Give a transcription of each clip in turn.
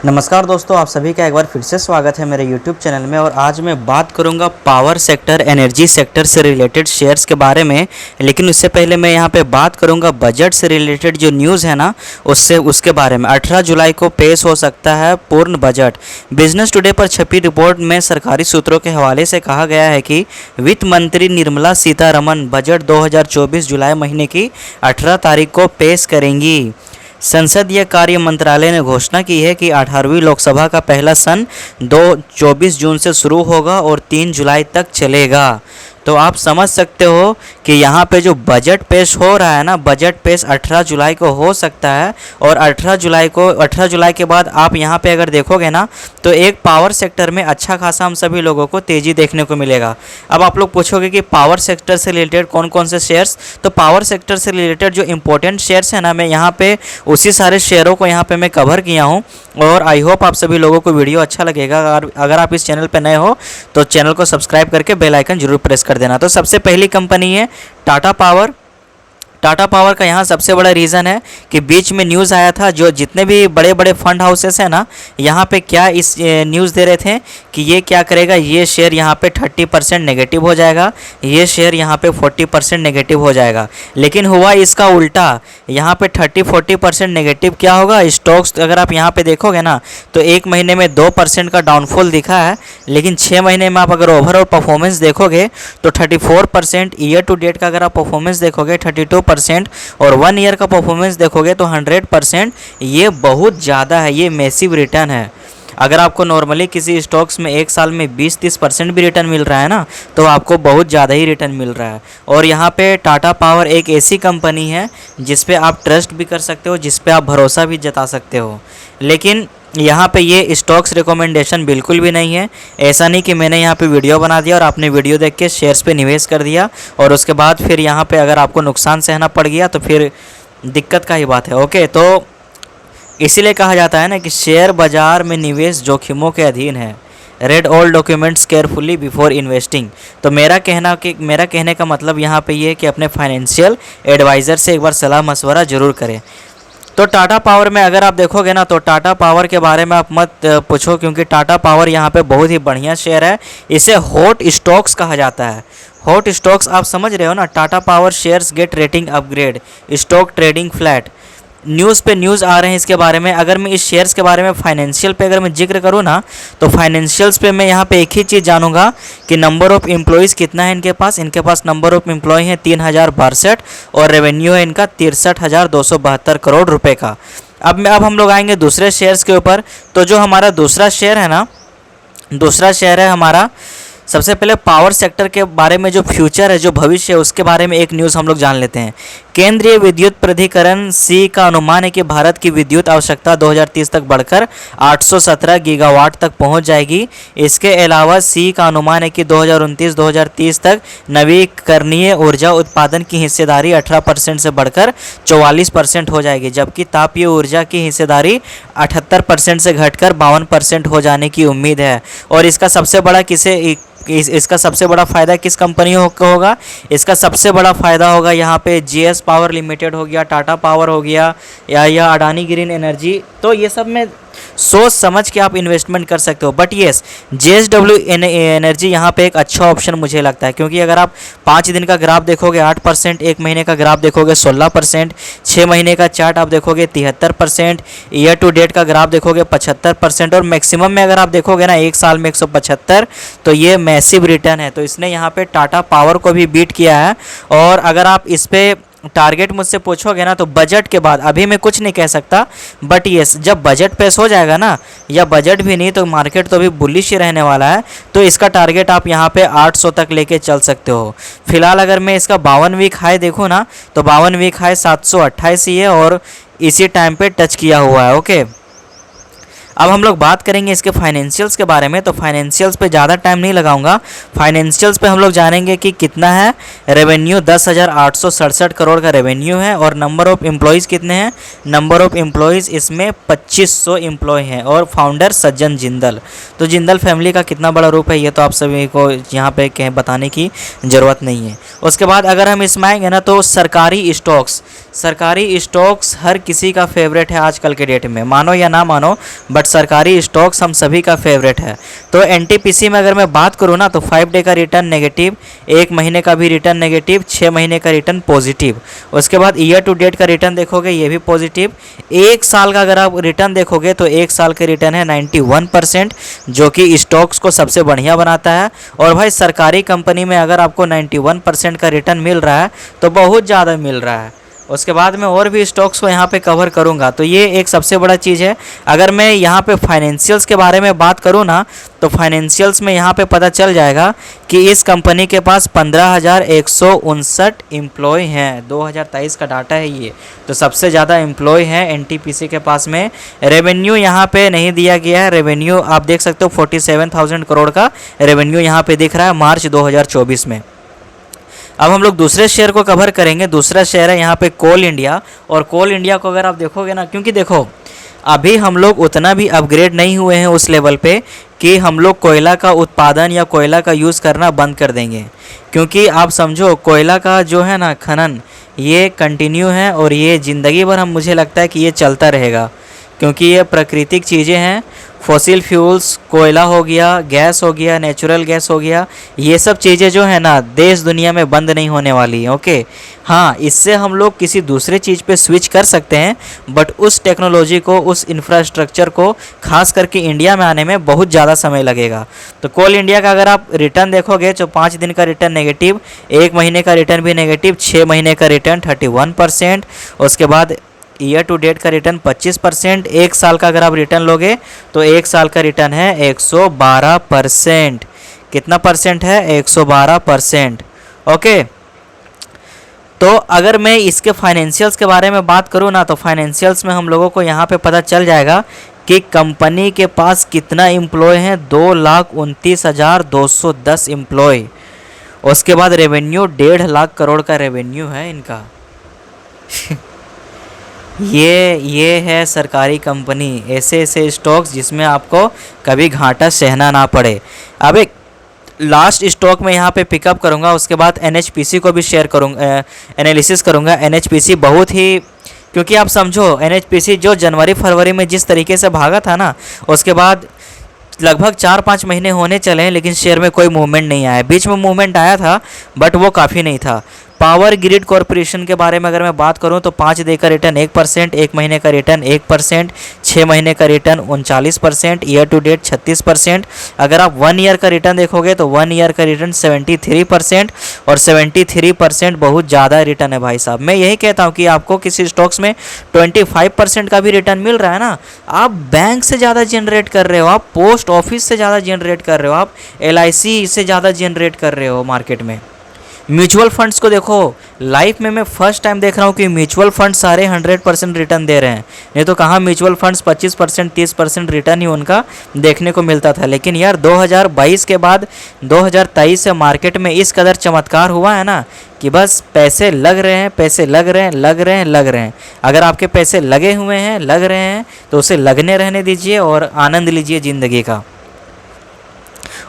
नमस्कार दोस्तों, आप सभी का एक बार फिर से स्वागत है मेरे YouTube चैनल में। और आज मैं बात करूंगा पावर सेक्टर, एनर्जी सेक्टर से रिलेटेड शेयर्स के बारे में। लेकिन उससे पहले मैं यहां पे बात करूंगा बजट से रिलेटेड जो न्यूज़ है ना, उसके बारे में। 18 जुलाई को पेश हो सकता है पूर्ण बजट। बिजनेस टुडे पर छपी रिपोर्ट में सरकारी सूत्रों के हवाले से कहा गया है कि वित्त मंत्री निर्मला सीतारमण बजट 2024 जुलाई महीने की 18 तारीख को पेश करेंगी। संसदीय कार्य मंत्रालय ने घोषणा की है कि 18वीं लोकसभा का पहला सत्र 24 जून से शुरू होगा और 3 जुलाई तक चलेगा। तो आप समझ सकते हो कि यहाँ पे जो बजट पेश हो रहा है ना, बजट पेश 18 जुलाई को हो सकता है। और 18 जुलाई के बाद आप यहाँ पे अगर देखोगे ना, तो एक पावर सेक्टर में अच्छा खासा हम सभी लोगों को तेज़ी देखने को मिलेगा। अब आप लोग पूछोगे कि पावर सेक्टर से रिलेटेड कौन कौन से शेयर्स, तो पावर सेक्टर से रिलेटेड जो इंपॉर्टेंट शेयर्स हैं ना, मैं यहाँ पे उसी सारे शेयरों को यहाँ पे मैं कवर किया हूँ। और आई होप आप सभी लोगों को वीडियो अच्छा लगेगा। अगर आप इस चैनल पे नए हो तो चैनल को सब्सक्राइब करके बेल आइकन जरूर प्रेस कर देना। तो सबसे पहली कंपनी है टाटा पावर। टाटा पावर का यहाँ सबसे बड़ा रीज़न है कि बीच में न्यूज़ आया था, जो जितने भी बड़े बड़े फंड हाउसेस हैं ना, यहाँ पे क्या इस न्यूज़ दे रहे थे कि ये क्या करेगा, ये शेयर यहाँ पे 30% नेगेटिव हो जाएगा, ये शेयर यहाँ पे 40% नेगेटिव हो जाएगा। लेकिन हुआ इसका उल्टा, यहाँ पे 30-40% नेगेटिव क्या होगा, स्टॉक्स अगर आप यहाँ पे देखोगे ना, तो एक महीने में 2% का डाउनफॉल दिखा है। लेकिन 6 महीने में आप अगर ओवरऑल परफॉर्मेंस देखोगे तो 34%, ईयर टू डेट का अगर आप परफॉर्मेंस देखोगे 32%, और 1 ईयर का परफॉर्मेंस देखोगे तो 100%। ये बहुत ज़्यादा है, ये मैसिव रिटर्न है। अगर आपको नॉर्मली किसी स्टॉक्स में एक साल में 20-30% भी रिटर्न मिल रहा है ना, तो आपको बहुत ज़्यादा ही रिटर्न मिल रहा है। और यहाँ पे टाटा पावर एक ऐसी कंपनी है जिस पे आप ट्रस्ट भी कर सकते हो, जिस पे आप भरोसा भी जता सकते हो। लेकिन यहाँ पे ये स्टॉक्स रिकमेंडेशन बिल्कुल भी नहीं है। ऐसा नहीं कि मैंने यहाँ पे वीडियो बना दिया और आपने वीडियो देख के शेयर्स पे निवेश कर दिया और उसके बाद फिर यहाँ पे अगर आपको नुकसान सहना पड़ गया तो फिर दिक्कत का ही बात है। ओके, तो इसीलिए कहा जाता है ना कि शेयर बाजार में निवेश जोखिमों के अधीन है। Read all documents carefully before investing. तो मेरा कहने का मतलब यहाँ पे ये है कि अपने फाइनेंशियल एडवाइज़र से एक बार सलाह मशवरा ज़रूर करें। तो टाटा पावर में अगर आप देखोगे ना, तो टाटा पावर के बारे में आप मत पूछो, क्योंकि टाटा पावर यहाँ पे बहुत ही बढ़िया शेयर है। इसे हॉट स्टॉक्स कहा जाता है। हॉट स्टॉक्स आप समझ रहे हो ना। Tata Power shares get rating upgrade, stock trading flat. News पे न्यूज़ आ रहे हैं इसके बारे में। अगर मैं इस शेयर्स के बारे में फाइनेंशियल पे अगर मैं जिक्र करूँ ना, तो फाइनेंशियल्स पे मैं यहाँ पे एक ही चीज़ जानूंगा कि नंबर ऑफ़ एम्प्लॉयज़ कितना है इनके पास। इनके पास नंबर ऑफ़ एम्प्लॉय हैं 3062 और रेवेन्यू है इनका 63,272 करोड़ रुपए का। अब हम लोग आएंगे दूसरे शेयर्स के ऊपर। तो जो हमारा दूसरा शेयर है ना, दूसरा शेयर है हमारा, सबसे पहले पावर सेक्टर के बारे में जो फ्यूचर है, जो भविष्य है, उसके बारे में एक न्यूज़ हम लोग जान लेते हैं। केंद्रीय विद्युत प्राधिकरण सी का अनुमान है कि भारत की विद्युत आवश्यकता 2030 तक बढ़कर 817 गीगावाट तक पहुंच जाएगी। इसके अलावा सी का अनुमान है कि 2029-2030 तक नवीकरणीय ऊर्जा उत्पादन की हिस्सेदारी 18% से बढ़कर 44% हो जाएगी, जबकि तापीय ऊर्जा की हिस्सेदारी 78% से घटकर 52% हो जाने की उम्मीद है। और इसका सबसे बड़ा इसका सबसे बड़ा फ़ायदा किस कंपनी को होगा? इसका सबसे बड़ा फ़ायदा होगा यहाँ पे जीएस पावर लिमिटेड हो गया, टाटा पावर हो गया, या अडानी ग्रीन एनर्जी। तो ये सब में सोच समझ के आप इन्वेस्टमेंट कर सकते हो। बट येस, जेएसडब्ल्यू एनर्जी यहाँ पे एक अच्छा ऑप्शन मुझे लगता है, क्योंकि अगर आप 5 दिन का ग्राफ देखोगे 8%, 1 महीने का ग्राफ देखोगे 16%, 6 महीने का चार्ट आप देखोगे 73%, ईयर टू डेट का ग्राफ देखोगे 75%, और मैक्सिमम में अगर आप देखोगे ना 1 साल में 175, तो ये मैसिव रिटर्न है। तो इसने यहाँ पे टाटा पावर को भी बीट किया है। और अगर आप इस पर टारगेट मुझसे पूछोगे ना, तो बजट के बाद अभी मैं कुछ नहीं कह सकता, बट येस, जब बजट पेश हो जाएगा ना, या बजट भी नहीं तो मार्केट तो अभी बुलिश ही रहने वाला है, तो इसका टारगेट आप यहाँ पे 800 तक लेके चल सकते हो। फिलहाल अगर मैं इसका 52 वीक हाई देखूँ ना, तो 52 वीक हाई 728 ही है और इसी टाइम पे टच किया हुआ है। ओके, अब हम लोग बात करेंगे इसके फाइनेंशियल्स के बारे में। तो फाइनेंशियल्स पे ज़्यादा टाइम नहीं लगाऊंगा। फाइनेंशियल्स पे हम लोग जानेंगे कि कितना है रेवेन्यू। 10,867 करोड़ का रेवेन्यू है। और नंबर ऑफ़ एम्प्लॉयज़ कितने हैं? नंबर ऑफ़ एम्प्लॉयज़ इसमें 2500 एम्प्लॉय हैं। और फाउंडर सज्जन जिंदल। तो जिंदल फैमिली का कितना बड़ा रूप है, ये तो आप सभी को यहाँ पे बताने की ज़रूरत नहीं है। उसके बाद अगर हम इसमें आएंगे ना, तो सरकारी स्टॉक्स हर किसी का फेवरेट है आजकल के डेट में, मानो या ना मानो, बट सरकारी स्टॉक्स हम सभी का फेवरेट है। तो एनटीपीसी में अगर मैं बात करूँ ना तो 5 डे का रिटर्न नेगेटिव, 1 महीने का भी रिटर्न नेगेटिव, 6 महीने का रिटर्न पॉजिटिव। उसके बाद ईयर टू डेट का रिटर्न देखोगे ये भी पॉजिटिव। 1 साल का अगर आप रिटर्न देखोगे तो 1 साल का रिटर्न है 91%, जो कि स्टॉक्स को सबसे बढ़िया बनाता है। और भाई सरकारी कंपनी में अगर आपको 91% का रिटर्न मिल रहा है तो बहुत ज़्यादा मिल रहा है। उसके बाद मैं और भी स्टॉक्स को यहाँ पे कवर करूँगा, तो ये एक सबसे बड़ा चीज़ है। अगर मैं यहाँ पे फाइनेंशियल्स के बारे में बात करूँ ना तो फाइनेंशियल्स में यहाँ पे पता चल जाएगा कि इस कंपनी के पास 15,159 एम्प्लॉय हैं। 2023 का डाटा है ये, तो सबसे ज़्यादा एम्प्लॉय हैं एनटीपीसी के पास में। रेवेन्यू यहाँ पे नहीं दिया गया है, रेवेन्यू आप देख सकते हो 47,000 करोड़ का रेवेन्यू यहाँ पे दिख रहा है मार्च 2024 में। अब हम लोग दूसरे शेयर को कवर करेंगे। दूसरा शेयर है यहाँ पे कोल इंडिया। और कोल इंडिया को अगर आप देखोगे ना, क्योंकि देखो अभी हम लोग उतना भी अपग्रेड नहीं हुए हैं उस लेवल पे कि हम लोग कोयला का उत्पादन या कोयला का यूज़ करना बंद कर देंगे। क्योंकि आप समझो कोयला का जो है ना खनन ये कंटिन्यू है और ये ज़िंदगी भर हम मुझे लगता है कि ये चलता रहेगा, क्योंकि ये प्राकृतिक चीज़ें हैं। फॉसिल फ्यूल्स, कोयला हो गया, गैस हो गया, नेचुरल गैस हो गया, ये सब चीज़ें जो है ना देश दुनिया में बंद नहीं होने वाली हैं। ओके हाँ, इससे हम लोग किसी दूसरे चीज़ पे स्विच कर सकते हैं, बट उस टेक्नोलॉजी को, उस इंफ्रास्ट्रक्चर को खास करके इंडिया में आने में बहुत ज़्यादा समय लगेगा। तो कोल इंडिया का अगर आप रिटर्न देखोगे तो 5 दिन का रिटर्न नेगेटिव, 1 महीने का रिटर्न भी नेगेटिव, 6 महीने का रिटर्न 31%। उसके बाद ईयर टू डेट का रिटर्न 25%। 1 साल का अगर आप रिटर्न लोगे तो 1 साल का रिटर्न है 112%। कितना परसेंट है? 112%। ओके, तो अगर मैं इसके फाइनेंशियल्स के बारे में बात करूँ ना तो फाइनेंशियल्स में हम लोगों को यहाँ पे पता चल जाएगा कि कंपनी के पास कितना एम्प्लॉय हैं। 2,29,210 एम्प्लॉय। उसके बाद रेवेन्यू 1.5 लाख करोड़ का रेवेन्यू है इनका। ये है सरकारी कंपनी, ऐसे ऐसे स्टॉक्स जिसमें आपको कभी घाटा सहना ना पड़े। अब एक लास्ट स्टॉक में यहाँ पे पिकअप करूँगा, उसके बाद एनएचपीसी को भी शेयर करूँगा, एनालिसिस करूँगा। एनएचपीसी बहुत ही, क्योंकि आप समझो एनएचपीसी जो जनवरी फरवरी में जिस तरीके से भागा था ना, उसके बाद लगभग 4-5 महीने होने चले हैं लेकिन शेयर में कोई मूवमेंट नहीं आया। बीच में मूवमेंट आया था बट वो काफ़ी नहीं था। पावर ग्रिड कॉरपोरेशन के बारे में अगर मैं बात करूं तो 5 डे का रिटर्न 1%, 1 महीने का रिटर्न 1%, 6 महीने का रिटर्न 39%, ईयर टू डेट 36%। अगर आप 1 ईयर का रिटर्न देखोगे तो 1 ईयर का रिटर्न 73%, और 73% बहुत ज़्यादा रिटर्न है भाई साहब। मैं यही कहता हूँ कि आपको किसी स्टॉक्स में 25% का भी रिटर्न मिल रहा है ना, आप बैंक से ज़्यादा जनरेट कर रहे हो, आप पोस्ट ऑफिस से ज़्यादा जनरेट कर रहे हो, आप LIC से ज़्यादा जनरेट कर रहे हो मार्केट में। म्यूचुअल फंड्स को देखो, लाइफ में मैं फर्स्ट टाइम देख रहा हूँ कि म्यूचुअल फंड सारे 100% रिटर्न दे रहे हैं। नहीं तो कहाँ म्यूचुअल फंड्स 25%, 30% रिटर्न ही उनका देखने को मिलता था। लेकिन यार 2022 के बाद 2023 से मार्केट में इस कदर चमत्कार हुआ है ना कि बस पैसे लग रहे हैं, पैसे लग रहे हैं, लग रहे हैं, लग रहे हैं। अगर आपके पैसे लगे हुए हैं, लग रहे हैं, तो उसे लगने रहने दीजिए और आनंद लीजिए ज़िंदगी का।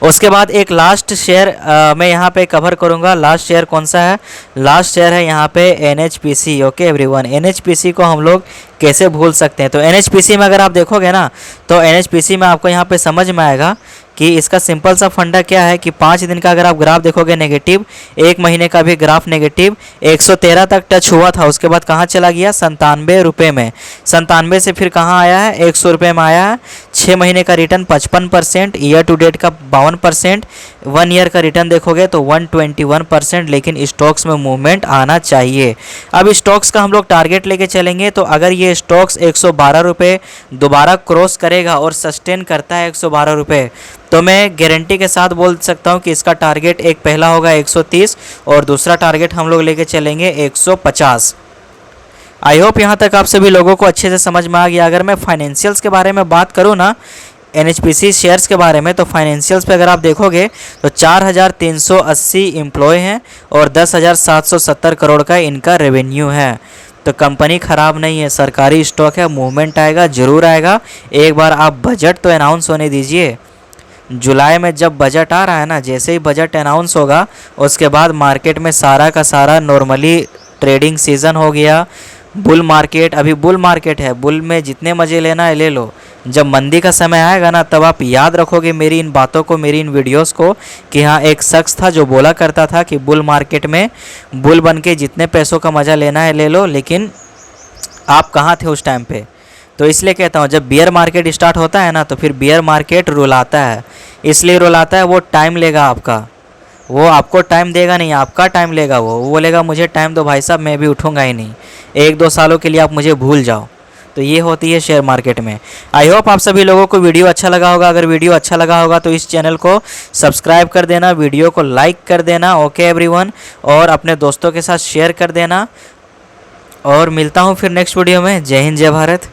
उसके बाद एक लास्ट शेयर मैं यहाँ पे कवर करूँगा। लास्ट शेयर कौन सा है? लास्ट शेयर है यहाँ पे NHPC। ओके एवरीवन, NHPC को हम लोग कैसे भूल सकते हैं? तो NHPC में अगर आप देखोगे ना तो NHPC में आपको यहाँ पे समझ में आएगा कि इसका सिंपल सा फंडा क्या है कि 5 दिन का अगर आप ग्राफ देखोगे नेगेटिव, 1 महीने का भी ग्राफ नेगेटिव, 113 तक टच हुआ था, उसके बाद कहाँ चला गया? 97 रुपये में। 97 से फिर कहाँ आया है? 100 रुपये में आया है। 6 महीने का रिटर्न 55%, ईयर टू डेट का 52%, 1 ईयर का रिटर्न देखोगे तो 121%। लेकिन स्टॉक्स में मूवमेंट आना चाहिए। अब स्टॉक्स का हम लोग टारगेट लेके चलेंगे, तो अगर ये स्टॉक्स 112 रुपये दोबारा क्रॉस करेगा और सस्टेन करता है 112 रुपये, तो मैं गारंटी के साथ बोल सकता हूँ कि इसका टारगेट एक पहला होगा 130 और दूसरा टारगेट हम लोग लेके चलेंगे 150। आई होप यहाँ तक आप सभी लोगों को अच्छे से समझ में आ गया। अगर मैं फाइनेंशियल्स के बारे में बात करूँ ना, NHPC शेयर्स के बारे में, तो फाइनेंशियल्स पे अगर आप देखोगे तो 4,380 एम्प्लॉय हैं और 10,770 करोड़ का इनका रेवेन्यू है। तो कंपनी ख़राब नहीं है, सरकारी स्टॉक है, मूवमेंट आएगा, ज़रूर आएगा। एक बार आप बजट तो अनाउंस होने दीजिए। जुलाई में जब बजट आ रहा है ना, जैसे ही बजट अनाउंस होगा उसके बाद मार्केट में सारा का सारा नॉर्मली ट्रेडिंग सीज़न हो गया। बुल मार्केट, अभी बुल मार्केट है, बुल में जितने मज़े लेना है ले लो। जब मंदी का समय आएगा ना, तब आप याद रखोगे मेरी इन बातों को, मेरी इन वीडियोस को, कि हाँ एक शख्स था जो बोला करता था कि बुल मार्केट में बुल बन के जितने पैसों का मज़ा लेना है ले लो, लेकिन आप कहाँ थे उस टाइम पे। तो इसलिए कहता हूँ जब बियर मार्केट स्टार्ट होता है ना, तो फिर बियर मार्केट रुलाता है। इसलिए रुलाता है, वो टाइम लेगा आपका, वो आपको टाइम देगा नहीं, आपका टाइम लेगा। वो बोलेगा मुझे टाइम दो भाई साहब, मैं भी उठूँगा ही नहीं, 1-2 सालों के लिए आप मुझे भूल जाओ। तो ये होती है शेयर मार्केट में। आई होप आप सभी लोगों को वीडियो अच्छा लगा होगा। अगर वीडियो अच्छा लगा होगा तो इस चैनल को सब्सक्राइब कर देना, वीडियो को लाइक कर देना, ओके एवरीवन, और अपने दोस्तों के साथ शेयर कर देना। और मिलता हूँ फिर नेक्स्ट वीडियो में। जय हिंद, जय भारत।